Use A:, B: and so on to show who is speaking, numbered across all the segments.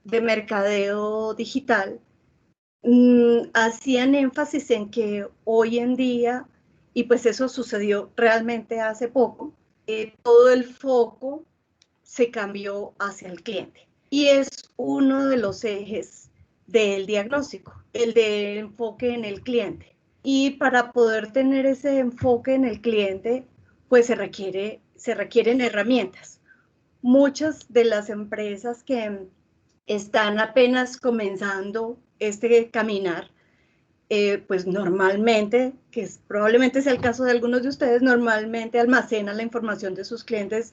A: de mercadeo digital hacían énfasis en que hoy en día, y pues eso sucedió realmente hace poco, todo el foco se cambió hacia el cliente. Y es uno de los ejes del diagnóstico, el de enfoque en el cliente. Y para poder tener ese enfoque en el cliente, pues se requieren herramientas. Muchas de las empresas que están apenas comenzando este caminar, pues normalmente, probablemente sea el caso de algunos de ustedes, normalmente almacenan la información de sus clientes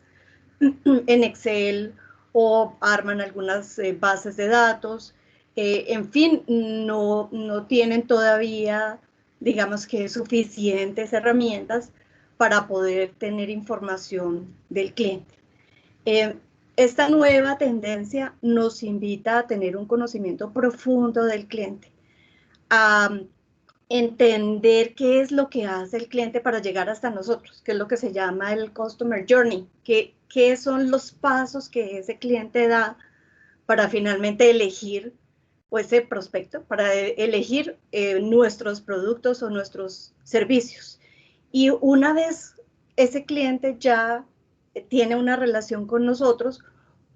A: en Excel o arman algunas bases de datos. En fin, no tienen todavía, digamos que suficientes herramientas para poder tener información del cliente. Esta nueva tendencia nos invita a tener un conocimiento profundo del cliente, a entender qué es lo que hace el cliente para llegar hasta nosotros, qué es lo que se llama el Customer Journey, qué son los pasos que ese cliente da para finalmente elegir o ese prospecto, para elegir nuestros productos o nuestros servicios. Y una vez ese cliente ya tiene una relación con nosotros,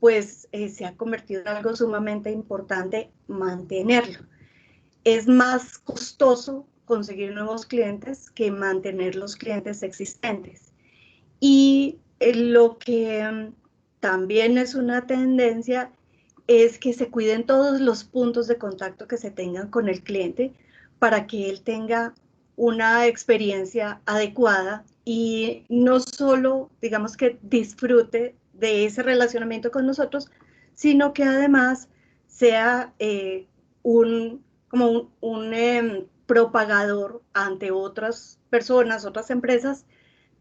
A: pues se ha convertido en algo sumamente importante mantenerlo. Es más costoso conseguir nuevos clientes que mantener los clientes existentes. Y lo que también es una tendencia es que se cuiden todos los puntos de contacto que se tengan con el cliente para que él tenga una experiencia adecuada y no solo, digamos, que disfrute de ese relacionamiento con nosotros, sino que además sea como un propagador ante otras personas, otras empresas,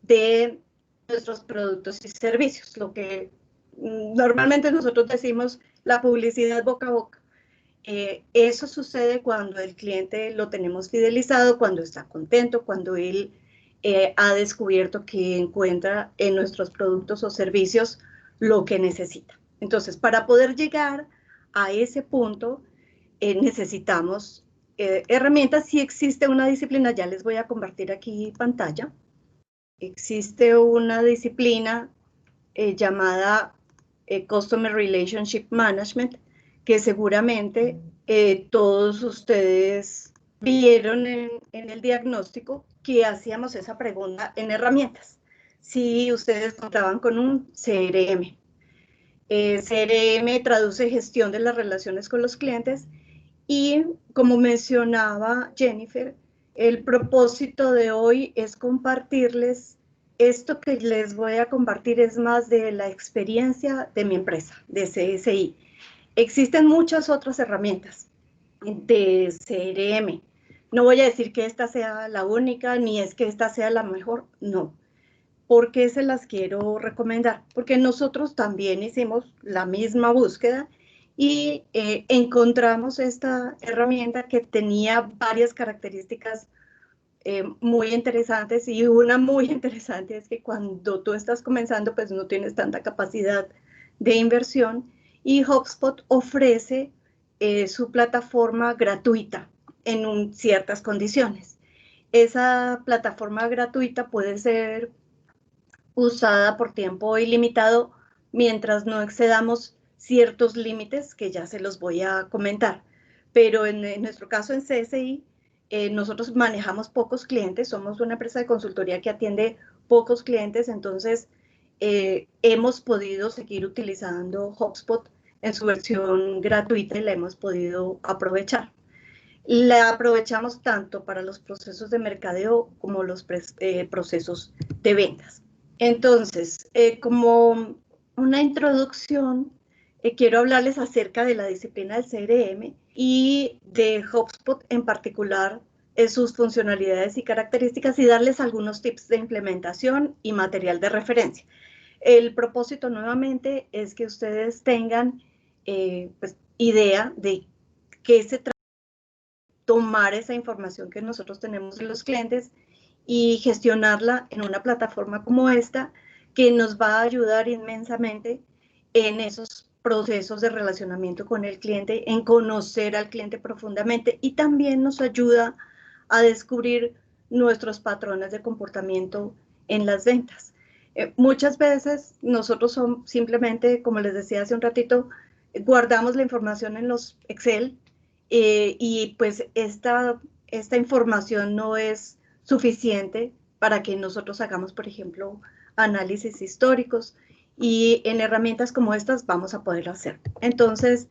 A: de nuestros productos y servicios, lo que normalmente nosotros decimos la publicidad boca a boca. Eso sucede cuando el cliente lo tenemos fidelizado, cuando está contento, cuando él ha descubierto que encuentra en nuestros productos o servicios lo que necesita. Entonces, para poder llegar a ese punto, necesitamos herramientas. Si existe una disciplina, ya les voy a compartir aquí pantalla. Existe una disciplina llamada Customer Relationship Management, que seguramente todos ustedes vieron en el diagnóstico que hacíamos esa pregunta en herramientas. Si ustedes contaban con un CRM. CRM traduce gestión de las relaciones con los clientes y, como mencionaba Jennifer, el propósito de hoy es compartirles esto que les voy a compartir, es más de la experiencia de mi empresa, de CSI. Existen muchas otras herramientas de CRM. No voy a decir que esta sea la única, ni es que esta sea la mejor, no. ¿Por qué se las quiero recomendar? Porque nosotros también hicimos la misma búsqueda y encontramos esta herramienta que tenía varias características muy interesantes, y una muy interesante es que cuando tú estás comenzando pues no tienes tanta capacidad de inversión, y HubSpot ofrece su plataforma gratuita en ciertas condiciones. Esa plataforma gratuita puede ser usada por tiempo ilimitado mientras no excedamos ciertos límites que ya se los voy a comentar. Pero en nuestro caso en CSI, nosotros manejamos pocos clientes, somos una empresa de consultoría que atiende pocos clientes, entonces hemos podido seguir utilizando HubSpot en su versión gratuita y la hemos podido aprovechar. La aprovechamos tanto para los procesos de mercadeo como los procesos de ventas. Entonces, como una introducción, quiero hablarles acerca de la disciplina del CRM y de HubSpot en particular, sus funcionalidades y características, y darles algunos tips de implementación y material de referencia. El propósito nuevamente es que ustedes tengan pues, idea de qué se trata, tomar esa información que nosotros tenemos de los clientes y gestionarla en una plataforma como esta, que nos va a ayudar inmensamente en esos procesos de relacionamiento con el cliente, en conocer al cliente profundamente, y también nos ayuda a descubrir nuestros patrones de comportamiento en las ventas. Muchas veces nosotros simplemente, como les decía hace un ratito, guardamos la información en los Excel, y pues esta información no es suficiente para que nosotros hagamos, por ejemplo, análisis históricos, y en herramientas como estas vamos a poder hacer. Entonces,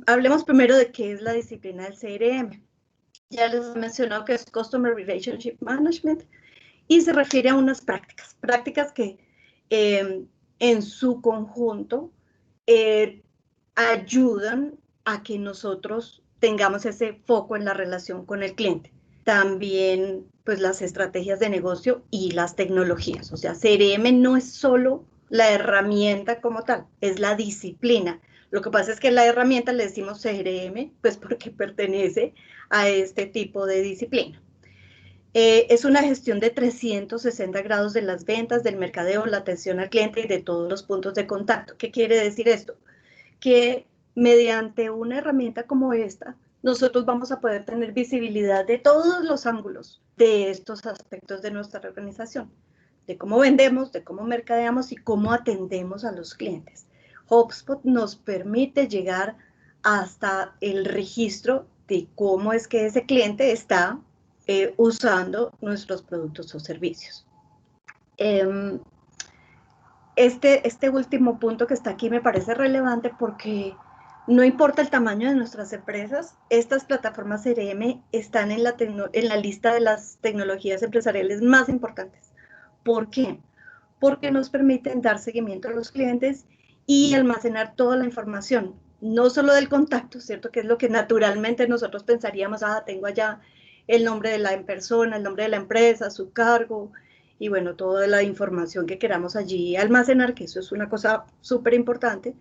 A: hablemos primero de qué es la disciplina del CRM. Ya les he mencionado que es Customer Relationship Management, y se refiere a unas prácticas que en su conjunto ayudan a que nosotros tengamos ese foco en la relación con el cliente. También, pues, las estrategias de negocio y las tecnologías. O sea, CRM no es solo la herramienta como tal, es la disciplina. Lo que pasa es que la herramienta le decimos CRM, pues porque pertenece a este tipo de disciplina. Es una gestión de 360 grados de las ventas, del mercadeo, la atención al cliente y de todos los puntos de contacto. ¿Qué quiere decir esto? Que mediante una herramienta como esta, nosotros vamos a poder tener visibilidad de todos los ángulos de estos aspectos de nuestra organización, de cómo vendemos, de cómo mercadeamos y cómo atendemos a los clientes. HubSpot nos permite llegar hasta el registro de cómo es que ese cliente está usando nuestros productos o servicios. Este último punto que está aquí me parece relevante porque no importa el tamaño de nuestras empresas, estas plataformas CRM están en la lista de las tecnologías empresariales más importantes. ¿Por qué? Porque nos permiten dar seguimiento a los clientes y almacenar toda la información, no solo del contacto, ¿cierto? Que es lo que naturalmente nosotros pensaríamos, tengo allá el nombre de la persona, el nombre de la empresa, su cargo, y bueno, toda la información que queramos allí almacenar, que eso es una cosa súper importante,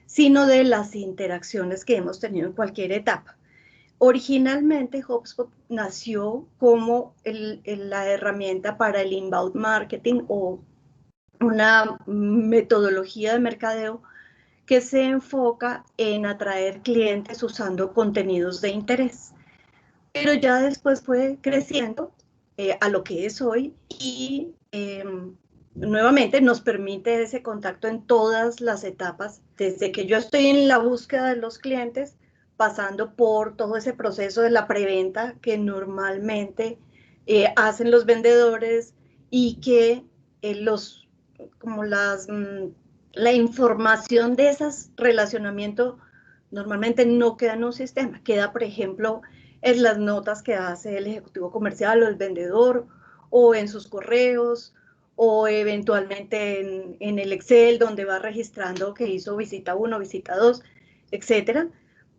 A: sino de las interacciones que hemos tenido en cualquier etapa. Originalmente HubSpot nació como la herramienta para el inbound marketing, o una metodología de mercadeo que se enfoca en atraer clientes usando contenidos de interés. Pero ya después fue creciendo a lo que es hoy, y nuevamente nos permite ese contacto en todas las etapas, desde que yo estoy en la búsqueda de los clientes, pasando por todo ese proceso de la preventa que normalmente hacen los vendedores, y que la información de esos relacionamientos normalmente no queda en un sistema, queda, por ejemplo, en las notas que hace el ejecutivo comercial o el vendedor, o en sus correos, o eventualmente en el Excel, donde va registrando que hizo visita 1, visita 2, etcétera.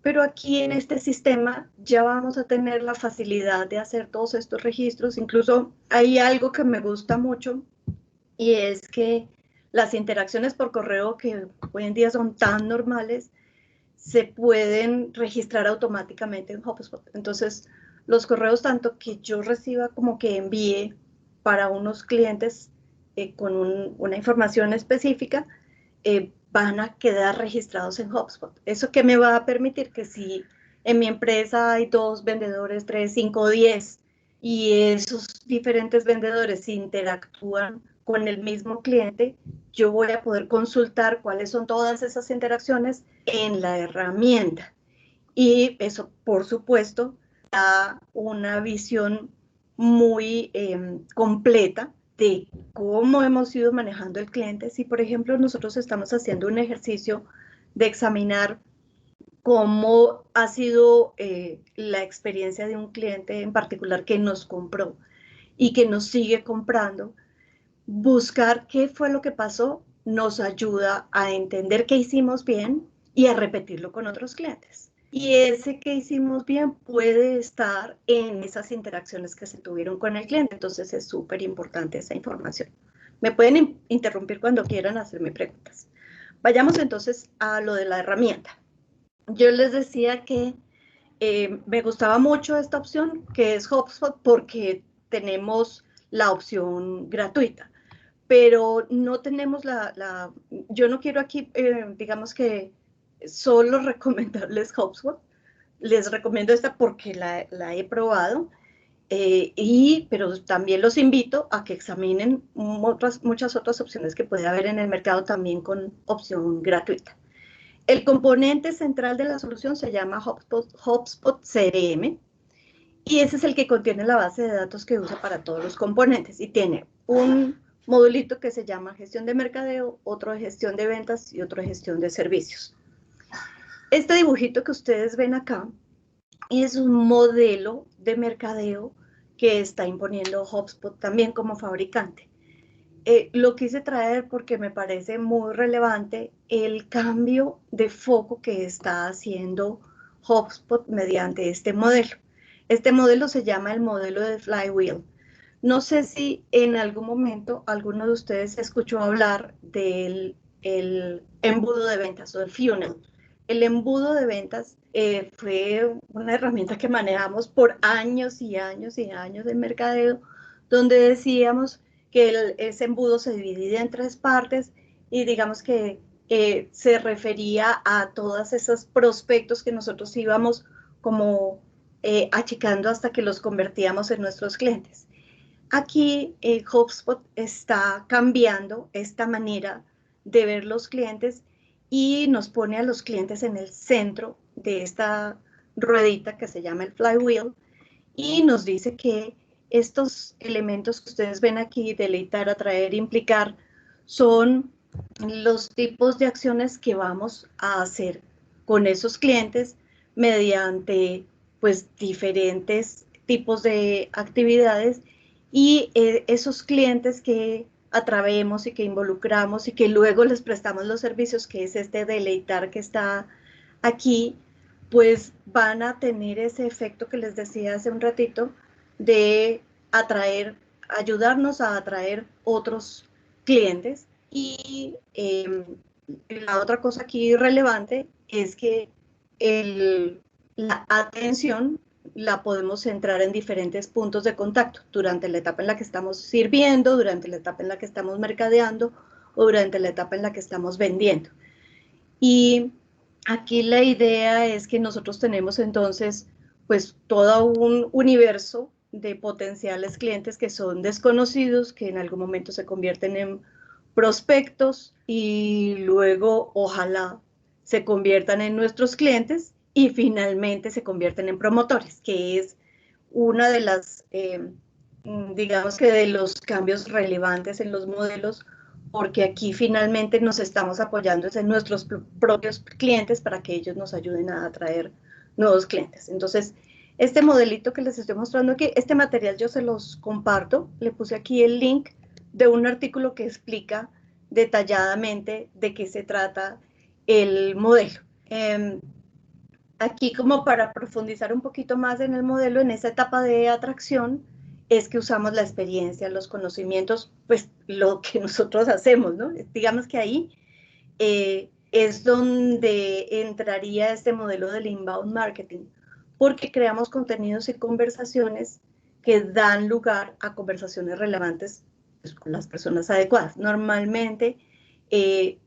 A: Pero aquí en este sistema ya vamos a tener la facilidad de hacer todos estos registros. Incluso hay algo que me gusta mucho, y es que las interacciones por correo, que hoy en día son tan normales, se pueden registrar automáticamente en HubSpot. Entonces, los correos tanto que yo reciba como que envíe para unos clientes con una información específica, van a quedar registrados en HubSpot. ¿Eso qué me va a permitir? Que si en mi empresa hay 2 vendedores, 3, 5, 10, y esos diferentes vendedores interactúan con el mismo cliente, yo voy a poder consultar cuáles son todas esas interacciones en la herramienta. Y eso, por supuesto, da una visión muy completa de cómo hemos ido manejando el cliente. Si, por ejemplo, nosotros estamos haciendo un ejercicio de examinar cómo ha sido la experiencia de un cliente en particular que nos compró y que nos sigue comprando, buscar qué fue lo que pasó nos ayuda a entender qué hicimos bien y a repetirlo con otros clientes. Y ese que hicimos bien puede estar en esas interacciones que se tuvieron con el cliente. Entonces es súper importante esa información. Me pueden interrumpir cuando quieran hacerme preguntas. Vayamos entonces a lo de la herramienta. Yo les decía que me gustaba mucho esta opción, que es HubSpot, porque tenemos la opción gratuita, pero no tenemos yo no quiero aquí, digamos que solo recomendarles HubSpot. Les recomiendo esta porque la he probado, pero también los invito a que examinen muchas otras opciones que puede haber en el mercado también con opción gratuita. El componente central de la solución se llama HubSpot CRM, y ese es el que contiene la base de datos que usa para todos los componentes, y tiene un modulito que se llama gestión de mercadeo, otro de gestión de ventas y otro de gestión de servicios. Este dibujito que ustedes ven acá es un modelo de mercadeo que está imponiendo HubSpot también como fabricante. Lo quise traer porque me parece muy relevante el cambio de foco que está haciendo HubSpot mediante este modelo. Este modelo se llama el modelo de Flywheel. No sé si en algún momento alguno de ustedes escuchó hablar del embudo de ventas o el funnel. El embudo de ventas fue una herramienta que manejamos por años y años y años de mercadeo, donde decíamos que ese embudo se dividía en 3 partes y digamos que se refería a todos esos prospectos que nosotros íbamos como achicando hasta que los convertíamos en nuestros clientes. Aquí HubSpot está cambiando esta manera de ver los clientes y nos pone a los clientes en el centro de esta ruedita que se llama el flywheel, y nos dice que estos elementos que ustedes ven aquí, deleitar, atraer, implicar, son los tipos de acciones que vamos a hacer con esos clientes mediante pues diferentes tipos de actividades, y esos clientes que atraemos y que involucramos y que luego les prestamos los servicios, que es este deleitar que está aquí, pues van a tener ese efecto que les decía hace un ratito de atraer, ayudarnos a atraer otros clientes. Y la otra cosa aquí relevante es que la atención la podemos centrar en diferentes puntos de contacto durante la etapa en la que estamos sirviendo, durante la etapa en la que estamos mercadeando o durante la etapa en la que estamos vendiendo. Y aquí la idea es que nosotros tenemos entonces pues todo un universo de potenciales clientes que son desconocidos, que en algún momento se convierten en prospectos y luego ojalá se conviertan en nuestros clientes y finalmente se convierten en promotores, que es una de las, digamos que de los cambios relevantes en los modelos, porque aquí finalmente nos estamos apoyando en nuestros propios clientes para que ellos nos ayuden a atraer nuevos clientes. Entonces, este modelito que les estoy mostrando aquí, este material yo se los comparto, le puse aquí el link de un artículo que explica detalladamente de qué se trata el modelo. Aquí, como para profundizar un poquito más en el modelo, en esa etapa de atracción, es que usamos la experiencia, los conocimientos, pues lo que nosotros hacemos, ¿no? Digamos que ahí es donde entraría este modelo del inbound marketing, porque creamos contenidos y conversaciones que dan lugar a conversaciones relevantes pues, con las personas adecuadas. Normalmente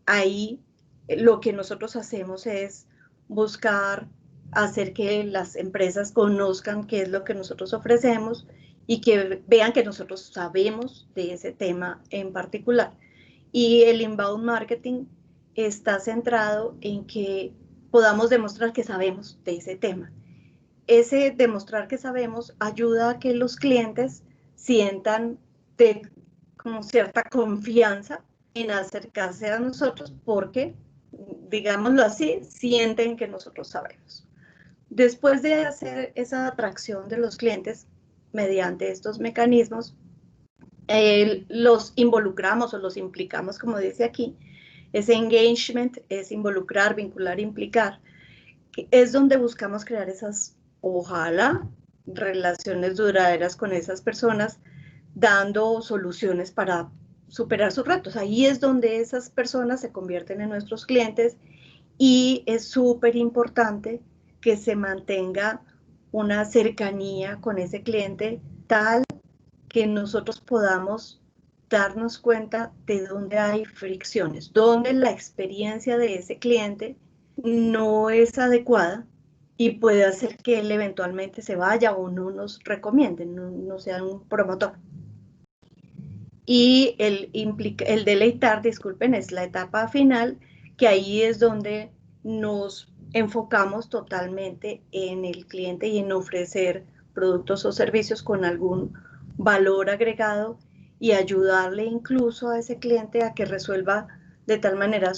A: ahí lo que nosotros hacemos es buscar hacer que las empresas conozcan qué es lo que nosotros ofrecemos y que vean que nosotros sabemos de ese tema en particular. Y el inbound marketing está centrado en que podamos demostrar que sabemos de ese tema. Ese demostrar que sabemos ayuda a que los clientes sientan como cierta confianza en acercarse a nosotros porque, digámoslo así, sienten que nosotros sabemos. Después de hacer esa atracción de los clientes mediante estos mecanismos, los involucramos o los implicamos, como dice aquí. Ese engagement es involucrar, vincular, implicar. Es donde buscamos crear esas, ojalá, relaciones duraderas con esas personas, dando soluciones para superar sus retos. Ahí es donde esas personas se convierten en nuestros clientes, y es súper importante que se mantenga una cercanía con ese cliente tal que nosotros podamos darnos cuenta de dónde hay fricciones, dónde la experiencia de ese cliente no es adecuada y puede hacer que él eventualmente se vaya o no nos recomiende, no sea un promotor. Y el deleitar, disculpen, es la etapa final, que ahí es donde nos enfocamos totalmente en el cliente y en ofrecer productos o servicios con algún valor agregado y ayudarle incluso a ese cliente a que resuelva de tal manera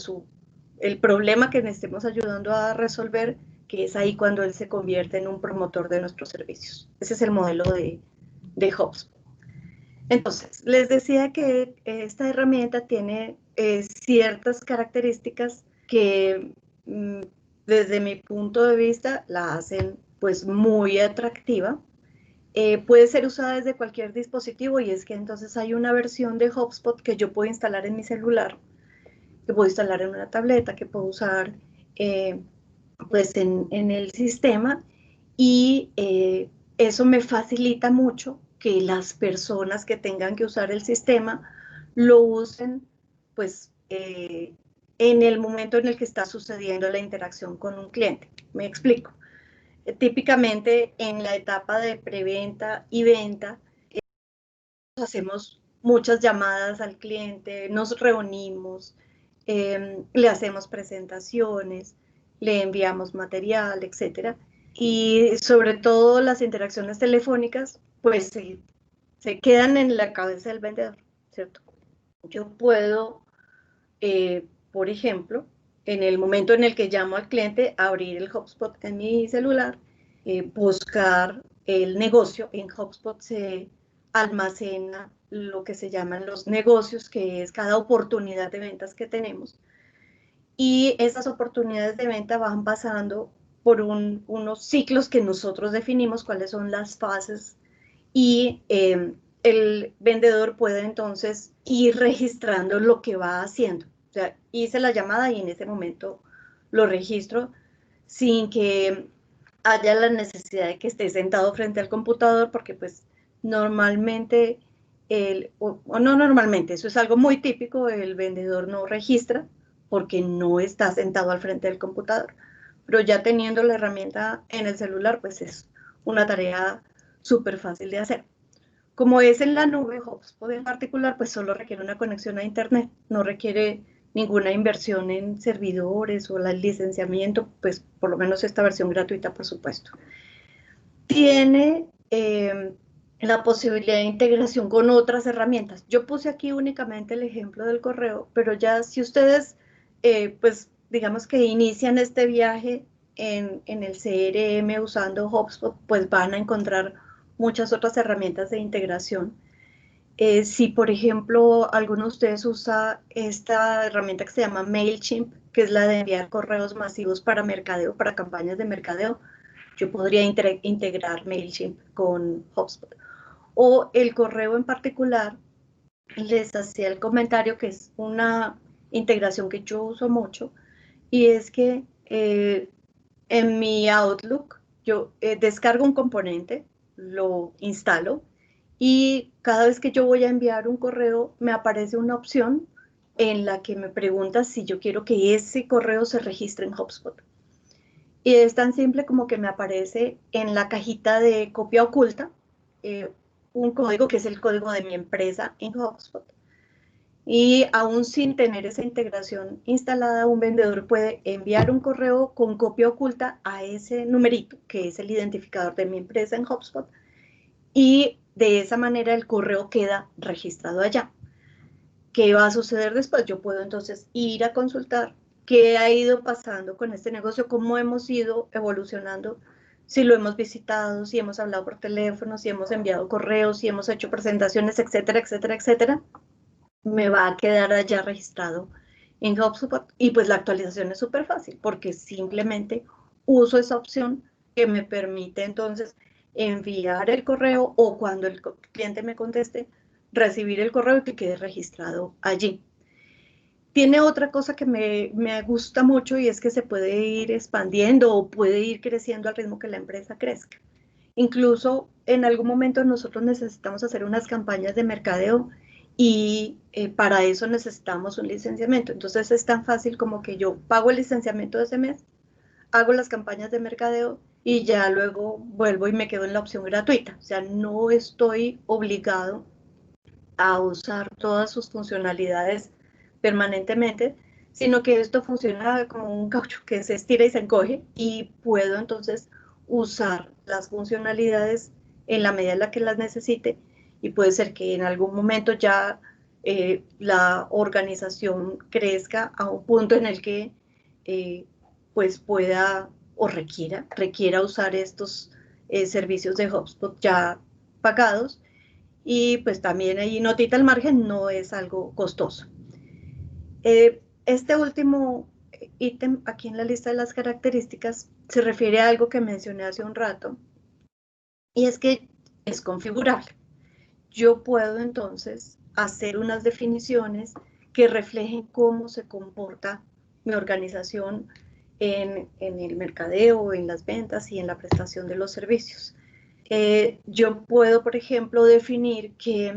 A: el problema que le estemos ayudando a resolver, que es ahí cuando él se convierte en un promotor de nuestros servicios. Ese es el modelo de HubSpot. Entonces, les decía que esta herramienta tiene ciertas características que desde mi punto de vista la hacen pues muy atractiva. Puede ser usada desde cualquier dispositivo y es que entonces hay una versión de HubSpot que yo puedo instalar en mi celular, que puedo instalar en una tableta, que puedo usar pues en el sistema y eso me facilita mucho que las personas que tengan que usar el sistema lo usen pues en el momento en el que está sucediendo la interacción con un cliente. Me explico. Típicamente en la etapa de preventa y venta hacemos muchas llamadas al cliente, nos reunimos, le hacemos presentaciones, le enviamos material, etcétera. Y sobre todo las interacciones telefónicas, pues se quedan en la cabeza del vendedor, ¿cierto? Yo puedo, por ejemplo, en el momento en el que llamo al cliente, abrir el HubSpot en mi celular, buscar el negocio. En HubSpot se almacena lo que se llaman los negocios, que es cada oportunidad de ventas que tenemos. Y esas oportunidades de venta van pasando por unos ciclos que nosotros definimos, cuáles son las fases, y el vendedor puede entonces ir registrando lo que va haciendo. O sea, hice la llamada y en ese momento lo registro sin que haya la necesidad de que esté sentado frente al computador, porque pues normalmente, o no normalmente, eso es algo muy típico, el vendedor no registra porque no está sentado al frente del computador. Pero ya teniendo la herramienta en el celular, pues es una tarea súper fácil de hacer. Como es en la nube, HubSpot en particular, pues solo requiere una conexión a Internet, no requiere ninguna inversión en servidores o el licenciamiento, pues por lo menos esta versión gratuita, por supuesto. Tiene la posibilidad de integración con otras herramientas. Yo puse aquí únicamente el ejemplo del correo, pero ya si ustedes, pues digamos que inician este viaje en el CRM usando HubSpot, pues van a encontrar muchas otras herramientas de integración. Si, por ejemplo, alguno de ustedes usa esta herramienta que se llama MailChimp, que es la de enviar correos masivos para mercadeo, para campañas de mercadeo, yo podría integrar MailChimp con HubSpot. O el correo en particular, les hacía el comentario que es una integración que yo uso mucho, y es que en mi Outlook yo descargo un componente, lo instalo, y cada vez que yo voy a enviar un correo me aparece una opción en la que me pregunta si yo quiero que ese correo se registre en HubSpot. Y es tan simple como que me aparece en la cajita de copia oculta un código que es el código de mi empresa en HubSpot. Y aún sin tener esa integración instalada, un vendedor puede enviar un correo con copia oculta a ese numerito, que es el identificador de mi empresa en HubSpot, y de esa manera el correo queda registrado allá. ¿Qué va a suceder después? Yo puedo entonces ir a consultar qué ha ido pasando con este negocio, cómo hemos ido evolucionando, si lo hemos visitado, si hemos hablado por teléfono, si hemos enviado correos, si hemos hecho presentaciones, etcétera, etcétera, etcétera. Me va a quedar allá registrado en HubSpot y pues la actualización es súper fácil porque simplemente uso esa opción que me permite entonces enviar el correo o cuando el cliente me conteste, recibir el correo y que quede registrado allí. Tiene otra cosa que me gusta mucho y es que se puede ir expandiendo o puede ir creciendo al ritmo que la empresa crezca. Incluso en algún momento nosotros necesitamos hacer unas campañas de mercadeo y para eso necesitamos un licenciamiento. Entonces es tan fácil como que yo pago el licenciamiento de ese mes, hago las campañas de mercadeo y ya luego vuelvo y me quedo en la opción gratuita. O sea, no estoy obligado a usar todas sus funcionalidades permanentemente, sino que esto funciona como un caucho que se estira y se encoge y puedo entonces usar las funcionalidades en la medida en la que las necesite y puede ser que en algún momento ya la organización crezca a un punto en el que pues pueda o requiera usar estos servicios de HubSpot ya pagados y pues también ahí notita al margen, no es algo costoso. Este último ítem aquí en la lista de las características se refiere a algo que mencioné hace un rato y es que es configurable. Yo puedo entonces hacer unas definiciones que reflejen cómo se comporta mi organización en el mercadeo, en las ventas y en la prestación de los servicios. Yo puedo, por ejemplo, definir que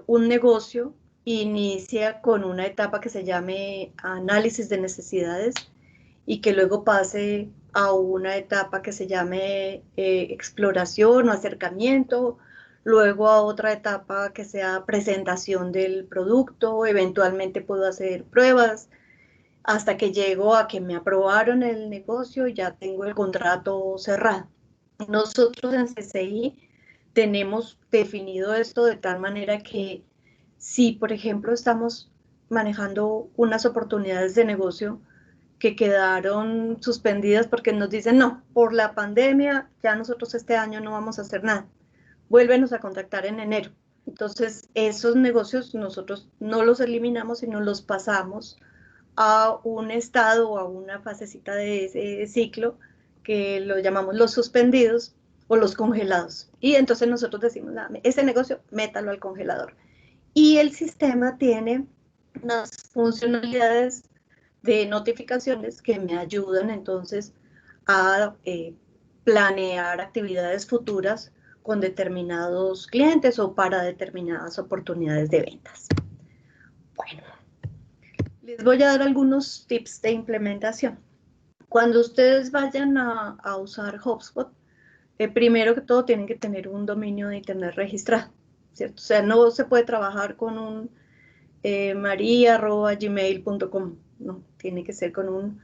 A: un negocio inicia con una etapa que se llame análisis de necesidades y que luego pase a una etapa que se llame exploración o acercamiento, luego a otra etapa que sea presentación del producto, eventualmente puedo hacer pruebas, hasta que llego a que me aprobaron el negocio y ya tengo el contrato cerrado. Nosotros en CCI tenemos definido esto de tal manera que si, por ejemplo, estamos manejando unas oportunidades de negocio que quedaron suspendidas porque nos dicen, no, por la pandemia ya nosotros este año no vamos a hacer nada, vuélvenos a contactar en enero. Entonces, esos negocios nosotros no los eliminamos, sino los pasamos a un estado o a una fasecita de ese ciclo que lo llamamos los suspendidos o los congelados. Y entonces nosotros decimos, ese negocio, métalo al congelador. Y el sistema tiene unas funcionalidades de notificaciones que me ayudan entonces a planear actividades futuras con determinados clientes o para determinadas oportunidades de ventas. Bueno, les voy a dar algunos tips de implementación. Cuando ustedes vayan a usar HubSpot, primero que todo tienen que tener un dominio de internet registrado, ¿cierto? O sea, no se puede trabajar con un maria@gmail.com, no, tiene que ser con un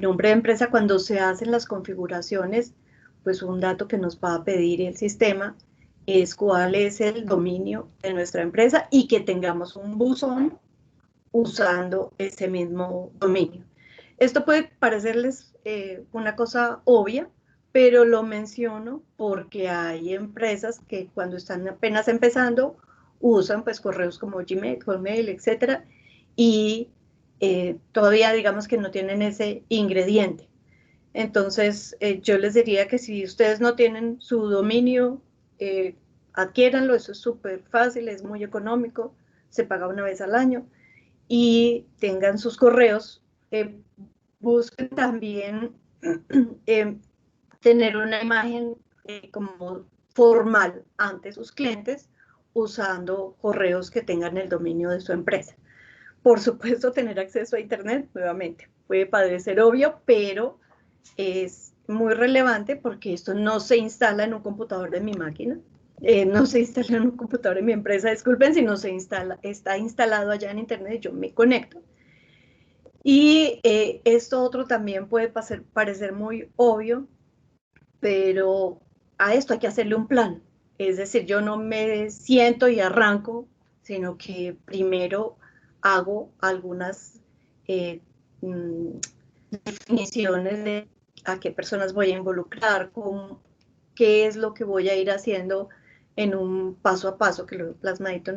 A: nombre de empresa. Cuando se hacen las configuraciones, pues un dato que nos va a pedir el sistema es cuál es el dominio de nuestra empresa y que tengamos un buzón usando ese mismo dominio. Esto puede parecerles una cosa obvia, pero lo menciono porque hay empresas que cuando están apenas empezando usan pues correos como Gmail, Hotmail, etcétera, y todavía digamos que no tienen ese ingrediente. Entonces, yo les diría que si ustedes no tienen su dominio, adquiéranlo, eso es súper fácil, es muy económico, se paga una vez al año y tengan sus correos. Busquen también eh, tener una imagen como formal ante sus clientes usando correos que tengan el dominio de su empresa. Por supuesto, tener acceso a Internet, nuevamente, puede parecer obvio, pero es muy relevante porque esto no se instala en un computador de mi máquina, no se instala en un computador de mi empresa, disculpen si no se instala, está instalado allá en Internet, yo me conecto. Y esto otro también puede parecer muy obvio, pero a esto hay que hacerle un plan. Es decir, yo no me siento y arranco, sino que primero hago algunas eh, mm, definiciones de a qué personas voy a involucrar, con qué es lo que voy a ir haciendo en un paso a paso, que lo he plasmadito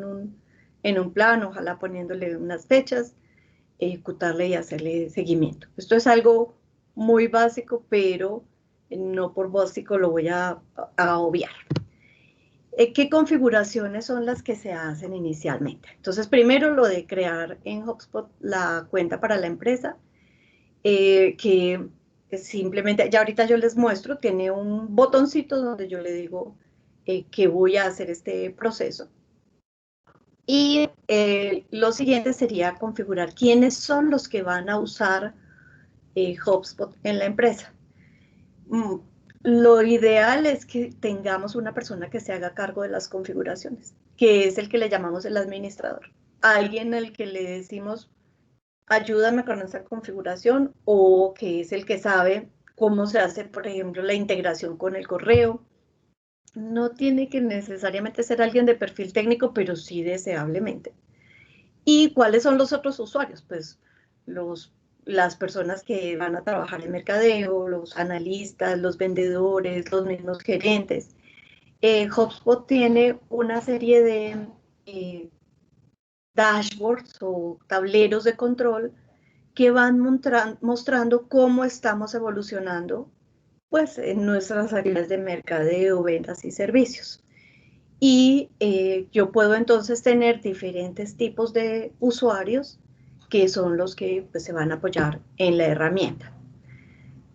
A: en un plan, ojalá poniéndole unas fechas, ejecutarle y hacerle seguimiento. Esto es algo muy básico, pero no por básico lo voy a obviar. ¿Qué configuraciones son las que se hacen inicialmente? Entonces, primero lo de crear en HubSpot la cuenta para la empresa, que simplemente, ya ahorita yo les muestro, tiene un botoncito donde yo le digo que voy a hacer este proceso. Y lo siguiente sería configurar quiénes son los que van a usar HubSpot en la empresa. Lo ideal es que tengamos una persona que se haga cargo de las configuraciones, que es el que le llamamos el administrador. Alguien al que le decimos, ayúdame con esta configuración, o que es el que sabe cómo se hace, por ejemplo, la integración con el correo. No tiene que necesariamente ser alguien de perfil técnico, pero sí deseablemente. ¿Y cuáles son los otros usuarios? Pues las personas que van a trabajar en mercadeo, los analistas, los vendedores, los mismos gerentes. HubSpot tiene una serie de dashboards o tableros de control que van mostrando cómo estamos evolucionando pues, en nuestras áreas de mercadeo, ventas y servicios. Y yo puedo entonces tener diferentes tipos de usuarios que son los que pues, se van a apoyar en la herramienta.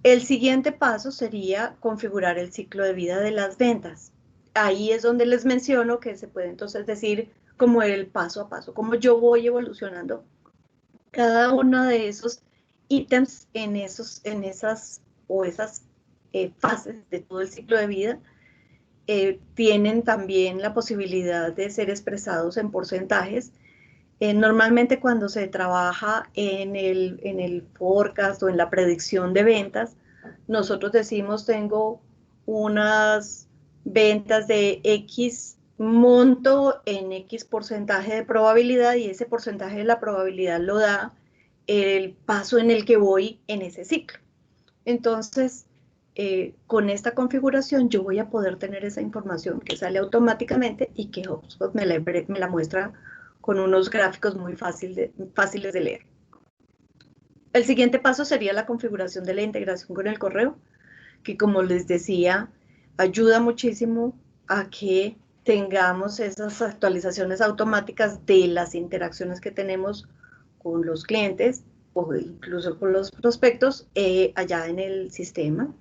A: El siguiente paso sería configurar el ciclo de vida de las ventas. Ahí es donde les menciono que se puede entonces decir como el paso a paso, cómo yo voy evolucionando cada uno de esos ítems en esas fases de todo el ciclo de vida. Tienen también la posibilidad de ser expresados en porcentajes. Normalmente cuando se trabaja en el forecast o en la predicción de ventas, nosotros decimos tengo unas ventas de X monto en X porcentaje de probabilidad, y ese porcentaje de la probabilidad lo da el paso en el que voy en ese ciclo. Entonces, con esta configuración yo voy a poder tener esa información que sale automáticamente y que HubSpot me la muestra con unos gráficos muy fáciles de leer. El siguiente paso sería la configuración de la integración con el correo, que como les decía, ayuda muchísimo a que tengamos esas actualizaciones automáticas de las interacciones que tenemos con los clientes o incluso con los prospectos allá en el sistema.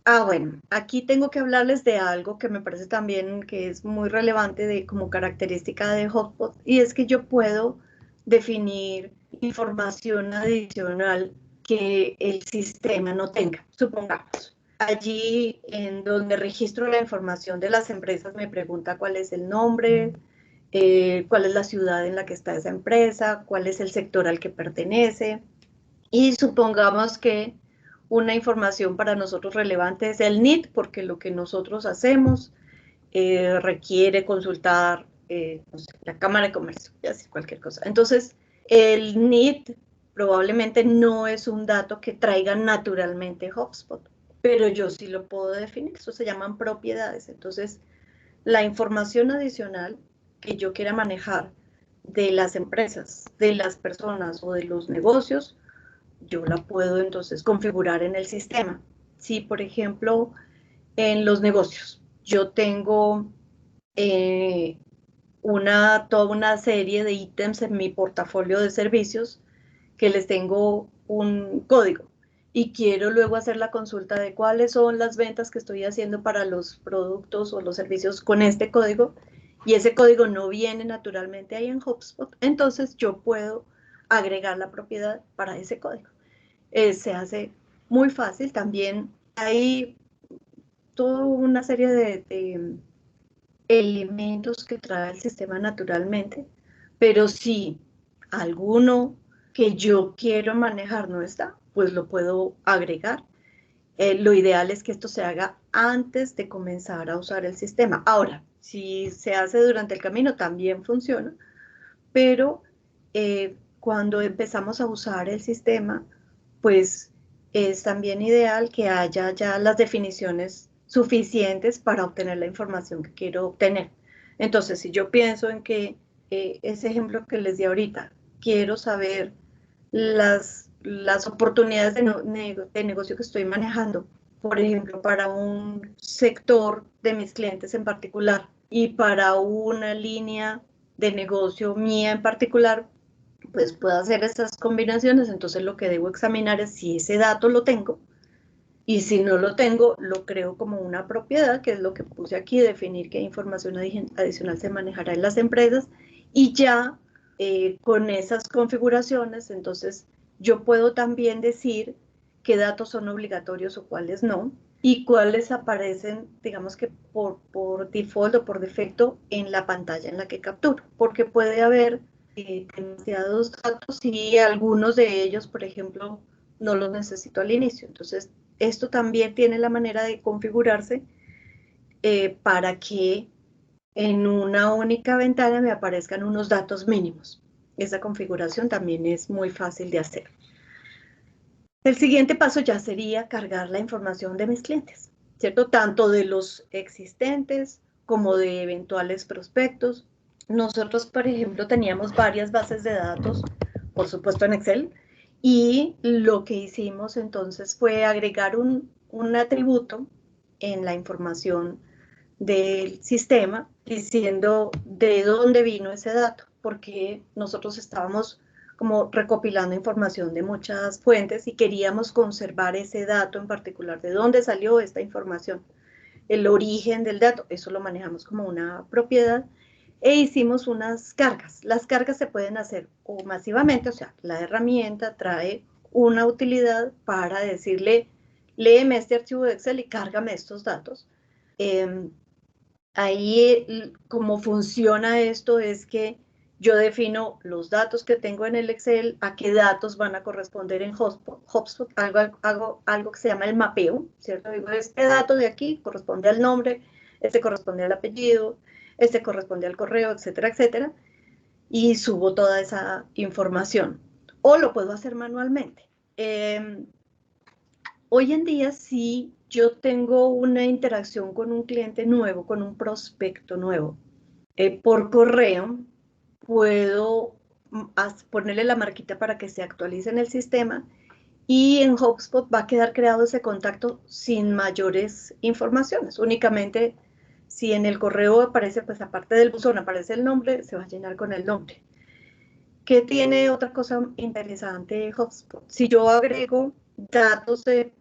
A: Bueno, aquí tengo que hablarles de algo que me parece también que es muy relevante como característica de HubSpot, y es que yo puedo definir información adicional que el sistema no tenga. Supongamos, allí en donde registro la información de las empresas me pregunta cuál es el nombre, cuál es la ciudad en la que está esa empresa, cuál es el sector al que pertenece, y supongamos que una información para nosotros relevante es el NIT, porque lo que nosotros hacemos requiere consultar no sé, la Cámara de Comercio, ya sé, cualquier cosa. Entonces, el NIT probablemente no es un dato que traiga naturalmente HubSpot, pero yo sí lo puedo definir. Eso se llaman propiedades. Entonces, la información adicional que yo quiera manejar de las empresas, de las personas o de los negocios, yo la puedo entonces configurar en el sistema. Si, por ejemplo, en los negocios yo tengo toda una serie de ítems en mi portafolio de servicios que les tengo un código y quiero luego hacer la consulta de cuáles son las ventas que estoy haciendo para los productos o los servicios con este código, y ese código no viene naturalmente ahí en HubSpot, entonces yo puedo agregar la propiedad para ese código. Se hace muy fácil. También hay toda una serie de elementos que trae el sistema naturalmente, pero si alguno que yo quiero manejar no está, pues lo puedo agregar. Lo ideal es que esto se haga antes de comenzar a usar el sistema. Ahora, si se hace durante el camino, también funciona, pero cuando empezamos a usar el sistema, pues es también ideal que haya ya las definiciones suficientes para obtener la información que quiero obtener. Entonces, si yo pienso en que ese ejemplo que les di ahorita, quiero saber las oportunidades de negocio que estoy manejando, por ejemplo, para un sector de mis clientes en particular y para una línea de negocio mía en particular, pues puedo hacer esas combinaciones. Entonces lo que debo examinar es si ese dato lo tengo Y si no lo tengo, lo creo como una propiedad, que es lo que puse aquí, definir qué información adicional se manejará en las empresas. Y ya con esas configuraciones, entonces yo puedo también decir qué datos son obligatorios o cuáles no, y cuáles aparecen, digamos que por default o por defecto en la pantalla en la que capturo, porque puede haber demasiados datos y algunos de ellos, por ejemplo, no los necesito al inicio. Entonces, esto también tiene la manera de configurarse para que en una única ventana me aparezcan unos datos mínimos. Esa configuración también es muy fácil de hacer. El siguiente paso ya sería cargar la información de mis clientes, ¿cierto? Tanto de los existentes como de eventuales prospectos. Nosotros, por ejemplo, teníamos varias bases de datos, por supuesto en Excel, y lo que hicimos entonces fue agregar un atributo en la información del sistema diciendo de dónde vino ese dato, porque nosotros estábamos como recopilando información de muchas fuentes y queríamos conservar ese dato en particular, de dónde salió esta información, el origen del dato, eso lo manejamos como una propiedad, e hicimos unas cargas. Las cargas se pueden hacer o masivamente, o sea, la herramienta trae una utilidad para decirle, léeme este archivo de Excel y cárgame estos datos. Ahí como funciona esto es que yo defino los datos que tengo en el Excel, a qué datos van a corresponder en HubSpot, hago algo que se llama el mapeo, ¿cierto? Digo, este dato de aquí corresponde al nombre, este corresponde al apellido, este corresponde al correo, etcétera, etcétera, y subo toda esa información. O lo puedo hacer manualmente. Hoy en día, si yo tengo una interacción con un cliente nuevo, con un prospecto nuevo, por correo, puedo ponerle la marquita para que se actualice en el sistema y en HubSpot va a quedar creado ese contacto sin mayores informaciones. Únicamente si en el correo aparece, pues aparte del buzón aparece el nombre, se va a llenar con el nombre. ¿Qué tiene otra cosa interesante HubSpot? Si yo agrego datos de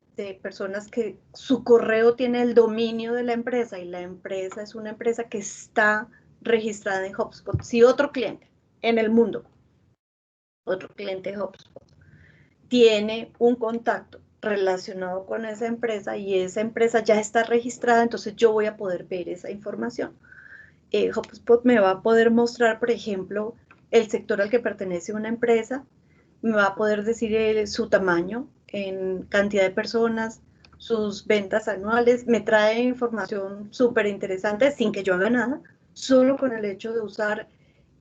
A: personas que su correo tiene el dominio de la empresa y la empresa es una empresa que está registrada en HubSpot, si otro cliente en el mundo, otro cliente HubSpot, tiene un contacto relacionado con esa empresa y esa empresa ya está registrada, entonces yo voy a poder ver esa información. HubSpot me va a poder mostrar, por ejemplo, el sector al que pertenece una empresa, me va a poder decir su tamaño en cantidad de personas, sus ventas anuales, me trae información súper interesante sin que yo haga nada, solo con el hecho de usar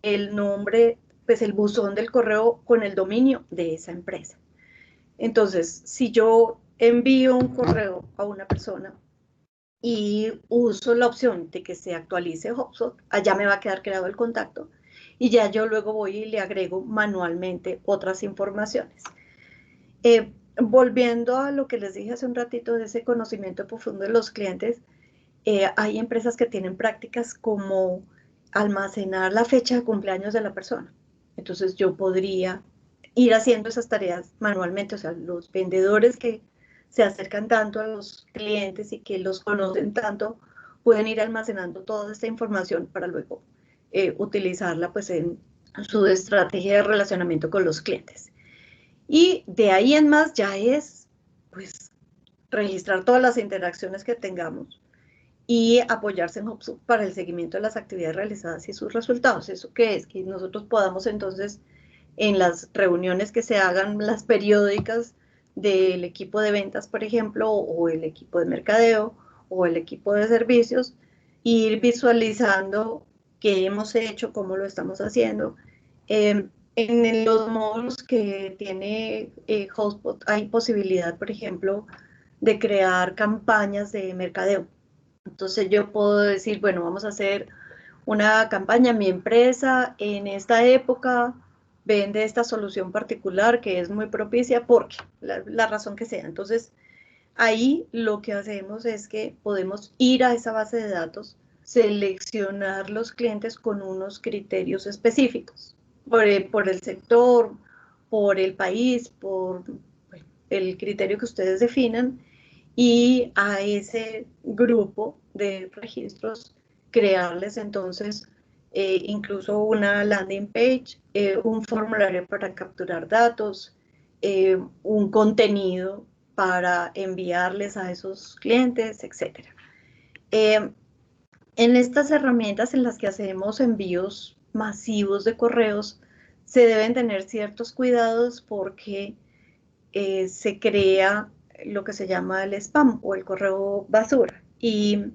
A: el nombre, pues el buzón del correo con el dominio de esa empresa. Entonces, si yo envío un correo a una persona y uso la opción de que se actualice HubSpot, allá me va a quedar creado el contacto y ya yo luego voy y le agrego manualmente otras informaciones. Volviendo a lo que les dije hace un ratito de ese conocimiento profundo de los clientes, hay empresas que tienen prácticas como almacenar la fecha de cumpleaños de la persona. Entonces yo podría ir haciendo esas tareas manualmente, o sea, los vendedores que se acercan tanto a los clientes y que los conocen tanto, pueden ir almacenando toda esta información para luego utilizarla pues en su estrategia de relacionamiento con los clientes. Y de ahí en más ya es pues registrar todas las interacciones que tengamos y apoyarse en HubSpot para el seguimiento de las actividades realizadas y sus resultados. ¿Eso qué es? Que nosotros podamos entonces en las reuniones que se hagan, las periódicas del equipo de ventas, por ejemplo, o el equipo de mercadeo, o el equipo de servicios, ir visualizando qué hemos hecho, cómo lo estamos haciendo. En los módulos que tiene HubSpot hay posibilidad, por ejemplo, de crear campañas de mercadeo. Entonces yo puedo decir, bueno, vamos a hacer una campaña, mi empresa en esta época vende esta solución particular que es muy propicia porque la razón que sea. Entonces ahí lo que hacemos es que podemos ir a esa base de datos, seleccionar los clientes con unos criterios específicos por el sector, por el país, por bueno, el criterio que ustedes definan y a ese grupo de registros crearles entonces incluso una landing page, un formulario para capturar datos, un contenido para enviarles a esos clientes, etc. En estas herramientas en las que hacemos envíos masivos de correos, se deben tener ciertos cuidados porque se crea lo que se llama el spam o el correo basura. Y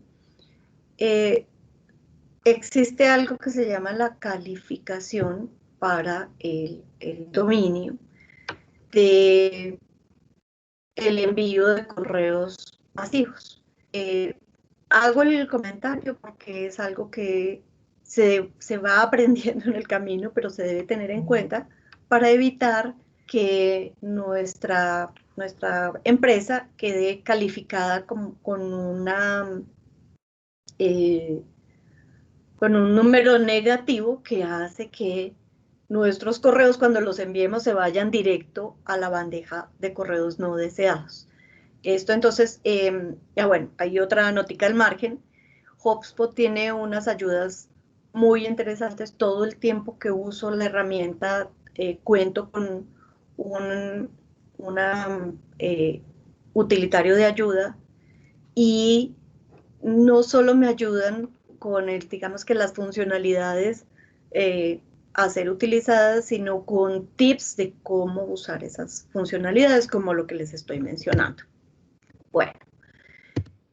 A: existe algo que se llama la calificación para el dominio de el envío de correos masivos. Hago el comentario porque es algo que se va aprendiendo en el camino, pero se debe tener en cuenta para evitar que nuestra empresa quede calificada eh, con un número negativo que hace que nuestros correos cuando los enviemos se vayan directo a la bandeja de correos no deseados. Esto entonces, ya bueno, hay otra notica al margen. HubSpot tiene unas ayudas muy interesantes. Todo el tiempo que uso la herramienta cuento con un una, utilitario de ayuda y no solo me ayudan con digamos que las funcionalidades a ser utilizadas, sino con tips de cómo usar esas funcionalidades, como lo que les estoy mencionando. Bueno,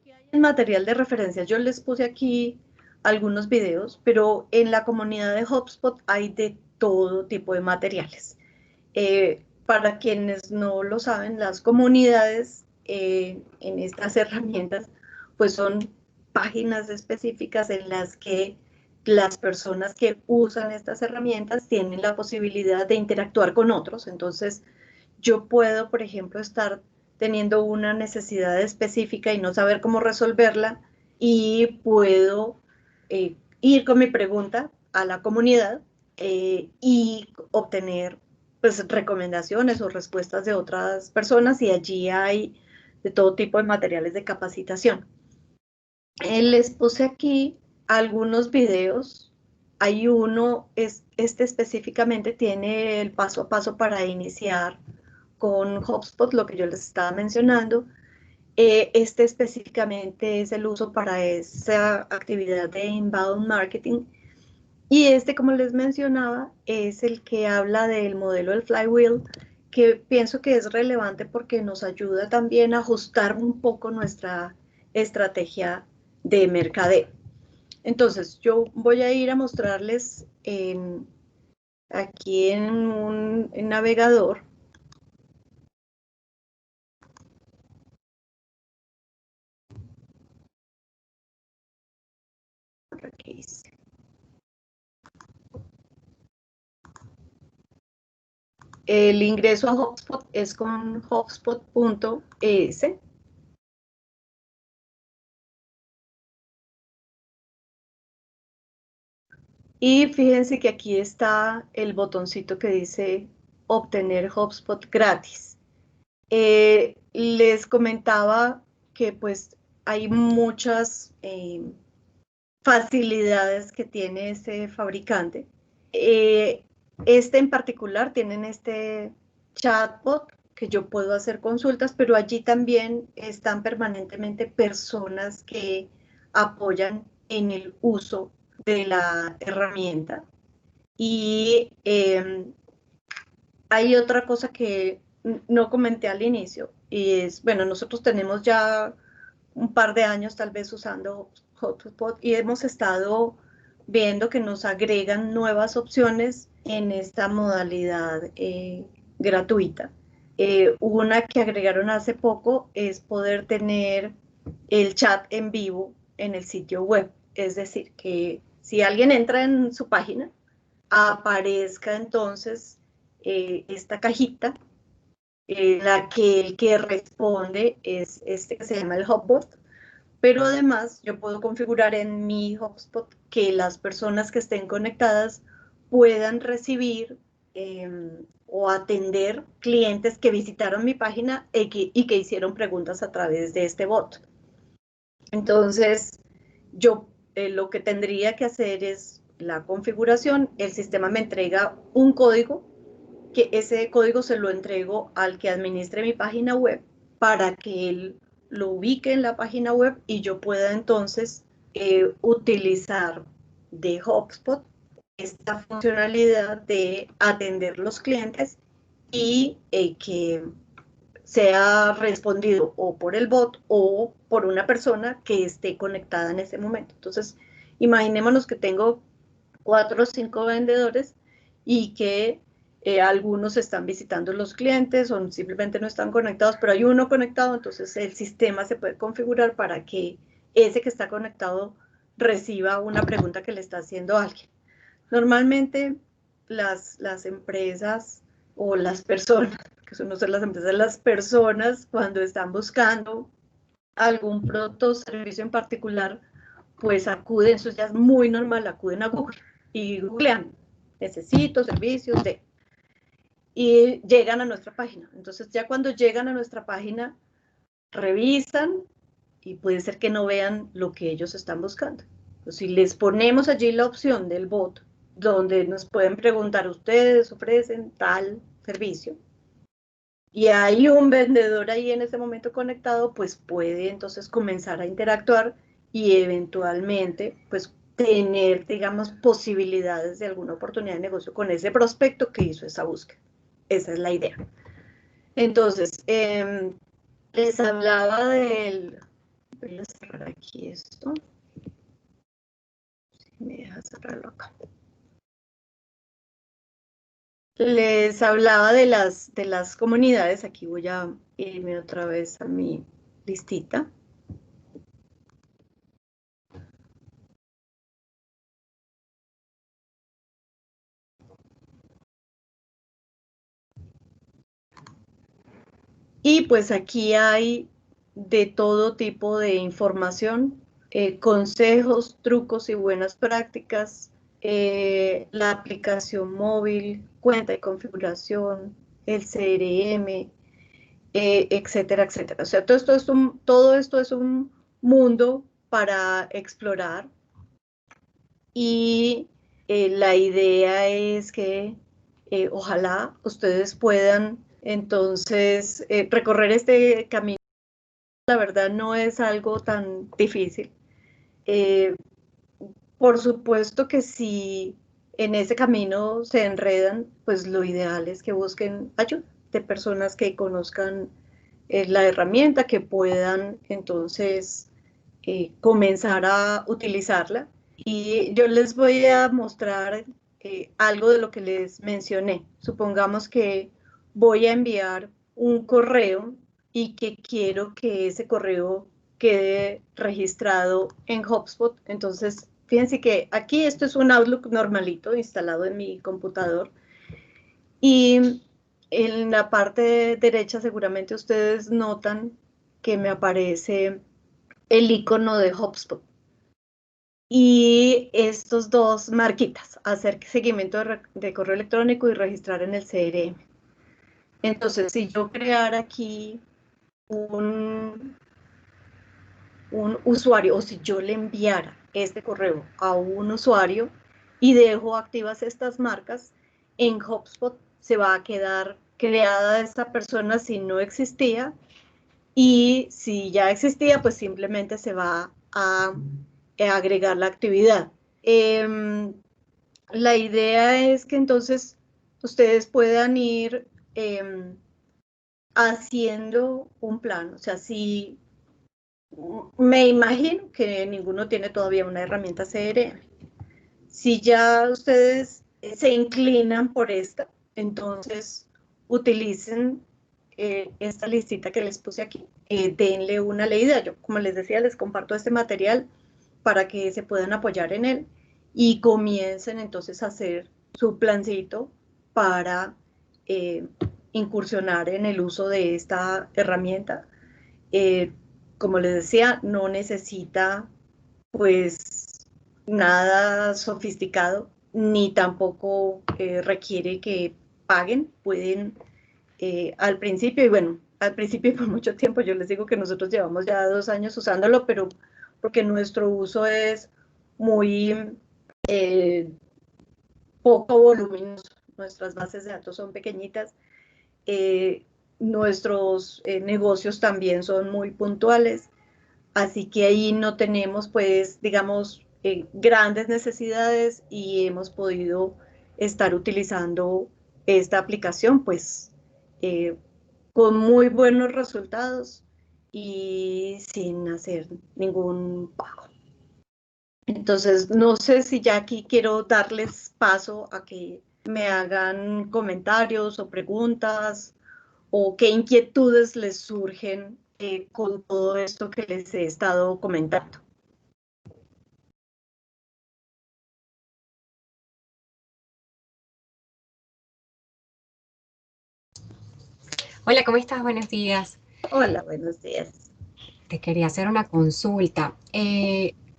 A: ¿qué hay en material de referencia? Yo les puse aquí algunos videos, pero en la comunidad de HubSpot hay de todo tipo de materiales. Para quienes no lo saben, las comunidades en estas herramientas pues son páginas específicas en las que las personas que usan estas herramientas tienen la posibilidad de interactuar con otros. Entonces, yo puedo, por ejemplo, estar teniendo una necesidad específica y no saber cómo resolverla y puedo ir con mi pregunta a la comunidad y obtener pues recomendaciones o respuestas de otras personas y allí hay de todo tipo de materiales de capacitación. Les puse aquí algunos videos. Hay uno, este específicamente tiene el paso a paso para iniciar con HubSpot, lo que yo les estaba mencionando. Este específicamente es el uso para esa actividad de inbound marketing. Y este, como les mencionaba, es el que habla del modelo del flywheel, que pienso que es relevante porque nos ayuda también a ajustar un poco nuestra estrategia de mercadeo. Entonces, yo voy a ir a mostrarles aquí en un navegador. Aquí dice. El ingreso a HubSpot es con hubspot.es. Y fíjense que aquí está el botoncito que dice obtener HubSpot gratis. Les comentaba que pues hay muchas facilidades que tiene este fabricante. Este en particular tienen este chatbot que yo puedo hacer consultas, pero allí también están permanentemente personas que apoyan en el uso de la herramienta. Y hay otra cosa que no comenté al inicio, y es, bueno, nosotros tenemos ya un par de años tal vez usando HubSpot y hemos estado viendo que nos agregan nuevas opciones en esta modalidad gratuita. Una que agregaron hace poco es poder tener el chat en vivo en el sitio web. Es decir, que si alguien entra en su página, aparezca entonces esta cajita la que el que responde es este que se llama el HubBot, pero además yo puedo configurar en mi HubSpot que las personas que estén conectadas puedan recibir o atender clientes que visitaron mi página y que hicieron preguntas a través de este bot. Entonces, yo lo que tendría que hacer es la configuración, el sistema me entrega un código, que ese código se lo entrego al que administre mi página web para que él lo ubique en la página web y yo pueda entonces utilizar de HubSpot esta funcionalidad de atender los clientes y que sea respondido o por el bot o por una persona que esté conectada en ese momento. Entonces, imaginémonos que tengo 4 o 5 vendedores y que algunos están visitando los clientes o simplemente no están conectados, pero hay uno conectado, entonces el sistema se puede configurar para que ese que está conectado reciba una pregunta que le está haciendo alguien. Normalmente las empresas o las personas, que son no solo las empresas, las personas cuando están buscando algún producto o servicio en particular, pues acuden, eso ya es muy normal, acuden a Google y googlean, necesito servicios de, y llegan a nuestra página. Entonces ya cuando llegan a nuestra página, revisan y puede ser que no vean lo que ellos están buscando. Entonces, si les ponemos allí la opción del bot, donde nos pueden preguntar, ustedes ofrecen tal servicio, y hay un vendedor ahí en ese momento conectado, pues puede entonces comenzar a interactuar y eventualmente, pues tener, digamos, posibilidades de alguna oportunidad de negocio con ese prospecto que hizo esa búsqueda. Esa es la idea. Entonces, les hablaba del... Voy a cerrar aquí esto. Si me deja cerrarlo acá. Les hablaba de las comunidades. Aquí voy a irme otra vez a mi listita. Y pues aquí hay de todo tipo de información, consejos, trucos y buenas prácticas, la aplicación móvil, cuenta y configuración, el CRM, etcétera, etcétera. O sea, todo esto es un mundo para explorar y la idea es que ojalá ustedes puedan entonces recorrer este camino. La verdad no es algo tan difícil. Eh, por supuesto que si en ese camino se enredan, pues lo ideal es que busquen ayuda de personas que conozcan la herramienta, que puedan entonces comenzar a utilizarla. Y yo les voy a mostrar algo de lo que les mencioné. Supongamos que voy a enviar un correo y que quiero que ese correo quede registrado en HubSpot. Entonces, fíjense que aquí esto es un Outlook normalito instalado en mi computador. Y en la parte derecha seguramente ustedes notan que me aparece el icono de HubSpot. Y estos dos marquitas, hacer seguimiento de correo electrónico y registrar en el CRM. Entonces, si yo creara aquí un usuario, o si yo le enviara este correo a un usuario y dejo activas estas marcas, en HubSpot se va a quedar creada esta persona si no existía, y si ya existía, pues simplemente se va a agregar la actividad. La idea es que entonces ustedes puedan ir haciendo un plan. O sea, si me imagino que ninguno tiene todavía una herramienta CRM. Si ya ustedes se inclinan por esta, entonces utilicen esta listita que les puse aquí. Denle una leída. Yo, como les decía, les comparto este material para que se puedan apoyar en él y comiencen entonces a hacer su plancito para incursionar en el uso de esta herramienta. Como les decía, no necesita pues nada sofisticado, ni tampoco requiere que paguen, pueden al principio, y bueno, al principio y por mucho tiempo, yo les digo que nosotros llevamos ya 2 años usándolo, pero porque nuestro uso es muy poco voluminoso, nuestras bases de datos son pequeñitas, nuestros negocios también son muy puntuales, así que ahí no tenemos, pues, digamos, grandes necesidades y hemos podido estar utilizando esta aplicación, pues, con muy buenos resultados y sin hacer ningún pago. Entonces, no sé si ya aquí quiero darles paso a que me hagan comentarios o preguntas o qué inquietudes les surgen con todo esto que les he estado comentando.
B: Hola, ¿cómo estás? Buenos días.
A: Hola, buenos días.
B: Te quería hacer una consulta.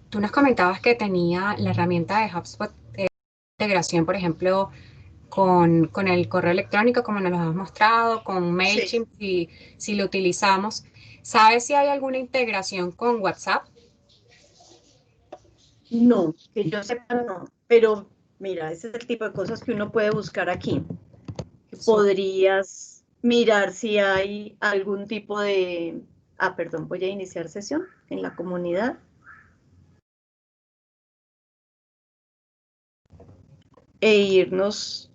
B: Tú nos comentabas que tenía la herramienta de HubSpot de integración, por ejemplo, con el correo electrónico, como nos lo has mostrado, con
A: Sí.
B: MailChimp, si lo utilizamos. ¿Sabes si hay alguna integración con WhatsApp?
A: No, que yo sepa no, pero mira, ese es el tipo de cosas que uno puede buscar aquí. Podrías mirar si hay algún tipo de... Ah, perdón, voy a iniciar sesión en la comunidad. E irnos...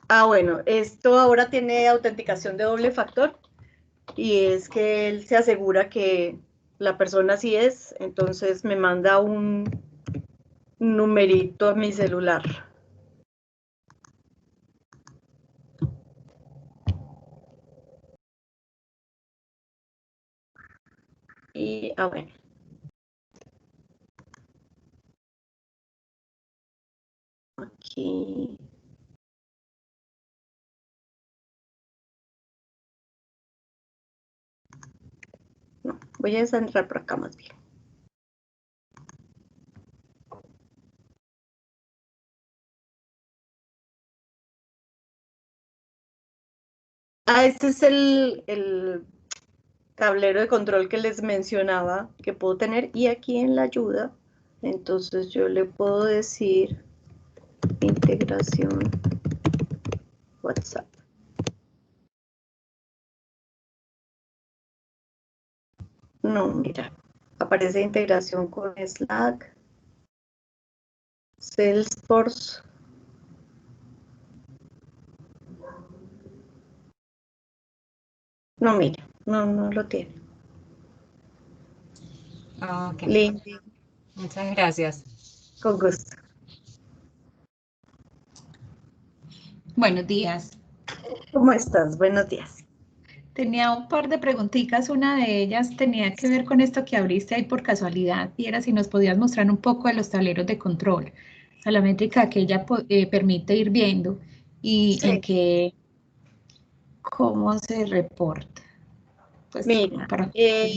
A: Ah, bueno, esto ahora tiene autenticación de doble factor y es que él se asegura que la persona sí es, entonces me manda un numerito a mi celular. Y, ah, bueno. Aquí. No, voy a entrar por acá más bien. Ah, este es el tablero de control que les mencionaba que puedo tener y aquí en la ayuda, entonces yo le puedo decir integración WhatsApp. No, mira, aparece integración con Slack, Salesforce. No, mira, no lo tiene.
B: Ok,
A: LinkedIn,
B: muchas gracias.
A: con gusto.
C: Buenos días.
A: ¿Cómo estás? Buenos días.
C: Tenía un par de preguntitas. Una de ellas tenía que ver con esto que abriste ahí por casualidad, y era si nos podías mostrar un poco de los tableros de control, o sea, la métrica que ella permite ir viendo y en
A: Sí,
C: qué, cómo se reporta. Pues como
A: mira,
C: para un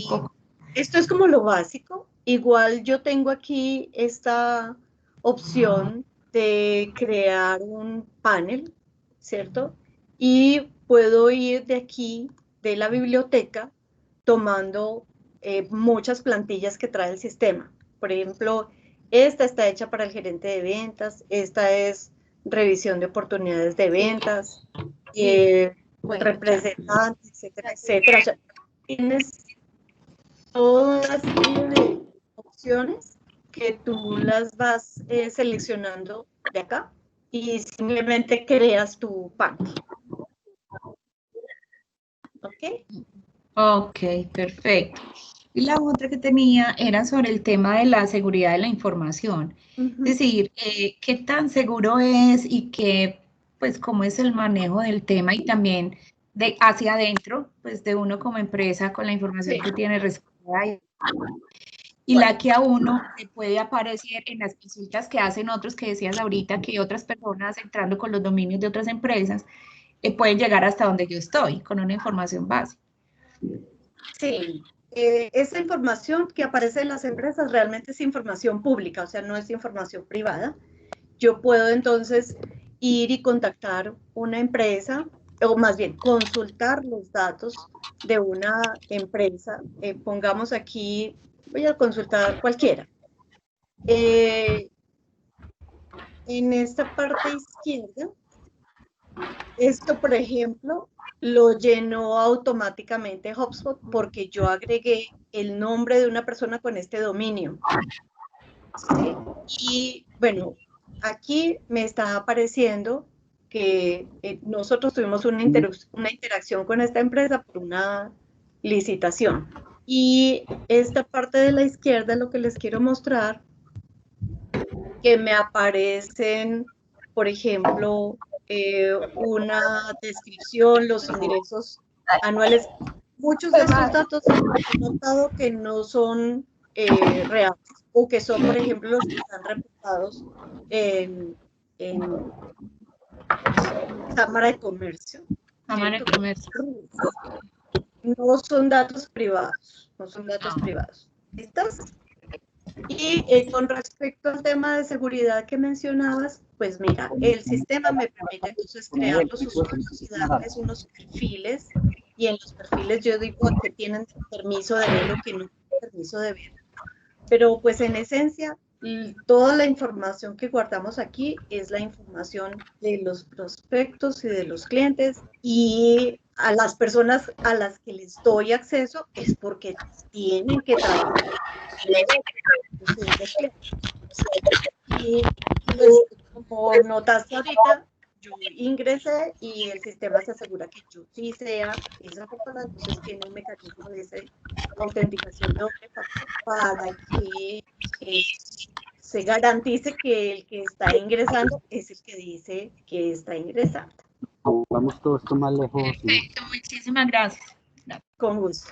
C: poco.
A: esto es como lo básico. Igual yo tengo aquí esta opción de crear un panel, ¿cierto? Y puedo ir de aquí, de la biblioteca, tomando muchas plantillas que trae el sistema. Por ejemplo, esta está hecha para el gerente de ventas, esta es revisión de oportunidades de ventas,
C: Bueno, ya.
A: representantes, etcétera, etcétera. O sea, tienes toda una serie de opciones que tú las vas seleccionando de acá y simplemente creas tu panel. ¿Ok?
C: Ok, perfecto. Y la otra que tenía era sobre el tema de la seguridad de la información. Es decir, qué tan seguro es y qué, pues, cómo es el manejo del tema y también de hacia adentro, pues, de uno como empresa con la información
A: Sí,
C: que tiene respaldada y
A: bueno.
C: la que a uno le puede aparecer en las consultas que hacen otros, que decías ahorita, que otras personas entrando con los dominios de otras empresas pueden llegar hasta donde yo estoy con una información básica.
A: Sí, esa información que aparece en las empresas realmente es información pública, o sea, no es información privada. Yo puedo entonces ir y contactar una empresa, o más bien consultar los datos de una empresa. Pongamos aquí, voy a consultar cualquiera. En esta parte izquierda, esto, por ejemplo, lo llenó automáticamente HubSpot porque yo agregué el nombre de una persona con este dominio. ¿Sí? Y bueno, aquí me está apareciendo que nosotros tuvimos una interacción con esta empresa por una licitación. Y esta parte de la izquierda es lo que les quiero mostrar, que me aparecen, por ejemplo, una descripción, los ingresos anuales. Muchos de estos datos he notado que no son reales, o que son, por ejemplo, los que están reportados en Cámara de Comercio.
C: Cámara de Comercio.
A: No son datos privados, no son datos privados. ¿Listos? Y con respecto al tema de seguridad que mencionabas, pues mira, el sistema me permite entonces crear los usuarios y darles unos perfiles, y en los perfiles yo digo que tienen permiso de ver o que no tienen permiso de ver. Pero pues en esencia, toda la información que guardamos aquí es la información de los prospectos y de los clientes, y a las personas a las que les doy acceso es porque tienen que trabajar. Y pues, como notaste ahorita, yo ingresé y el sistema se asegura que yo sí sea esa persona, entonces tiene un mecanismo de autenticación doble factor para que se garantice que el que está ingresando es el que dice que está ingresando.
D: Vamos todo esto más lejos.
C: Perfecto, muchísimas gracias.
A: Con gusto.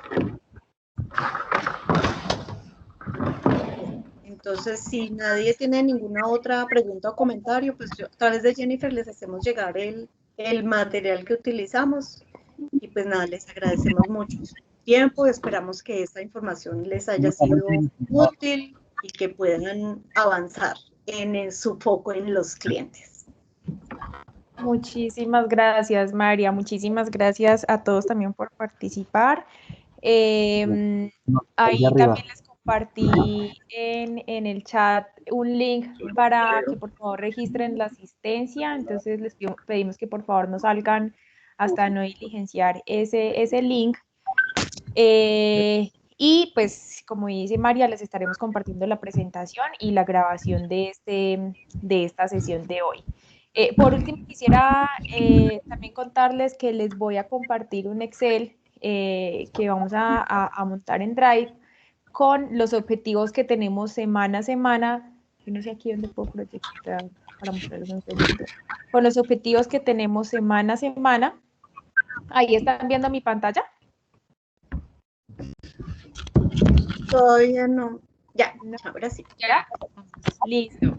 A: Entonces, si nadie tiene ninguna otra pregunta o comentario, pues yo, a través de Jennifer les hacemos llegar el material que utilizamos. Y pues nada, les agradecemos mucho su tiempo. Esperamos que esta información les haya sido útil y que puedan avanzar en su foco en los clientes.
E: Muchísimas gracias, María. Muchísimas gracias a todos también por participar. Ahí también les compartí en el chat un link para que por favor registren la asistencia. Entonces les pedimos que por favor no salgan hasta no diligenciar ese link. Y pues como dice María, les estaremos compartiendo la presentación y la grabación de esta sesión de hoy. Por último, quisiera también contarles que les voy a compartir un Excel que vamos a montar en Drive con los objetivos que tenemos semana a semana. Yo no sé aquí dónde puedo proyectar para mostrarles un segundo. Con los objetivos que tenemos semana a semana. Ahí están viendo mi pantalla.
A: Todavía no. Ya, ahora sí.
E: ¿Ya? Listo.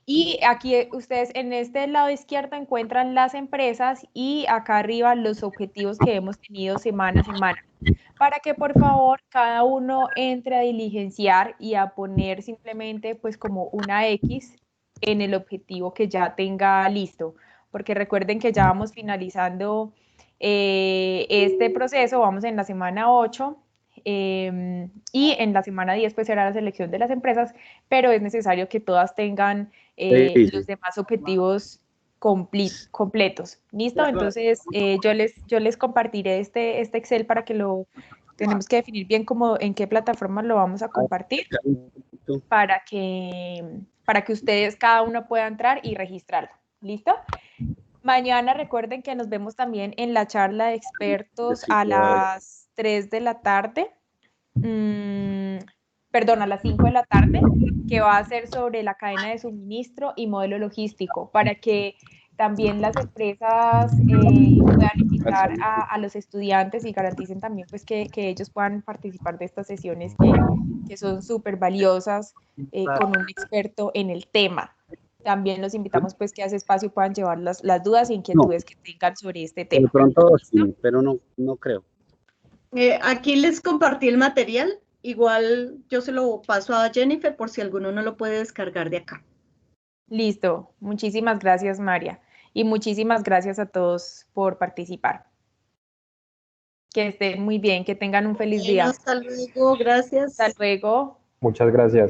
E: Y aquí ustedes en este lado izquierdo encuentran las empresas y acá arriba los objetivos que hemos tenido semana a semana. Para que por favor cada uno entre a diligenciar y a poner simplemente pues como una X en el objetivo que ya tenga listo. Porque recuerden que ya vamos finalizando este proceso, vamos en la semana 8. Y en la semana 10 pues será la selección de las empresas, pero es necesario que todas tengan los demás objetivos completos. ¿Listo? Entonces yo les compartiré este Excel para que tenemos que definir bien cómo, en qué plataforma lo vamos a compartir para que ustedes cada uno pueda entrar y registrarlo. ¿Listo? Mañana recuerden que nos vemos también en la charla de expertos a las 3 de la tarde. Perdón, a las 5 de la tarde, que va a ser sobre la cadena de suministro y modelo logístico, para que también las empresas puedan invitar a los estudiantes y garanticen también pues, que ellos puedan participar de estas sesiones que son súper valiosas con un experto en el tema. También los invitamos pues que a ese espacio puedan llevar las dudas e inquietudes que tengan sobre este tema.
D: De pronto sí, pero no creo.
A: Aquí les compartí el material. Igual yo se lo paso a Jennifer por si alguno no lo puede descargar de acá.
E: Listo. Muchísimas gracias, María. Y muchísimas gracias a todos por participar. Que estén muy bien, que tengan un feliz
A: Bueno,
E: día.
A: hasta luego, gracias.
E: Hasta luego.
F: Muchas gracias.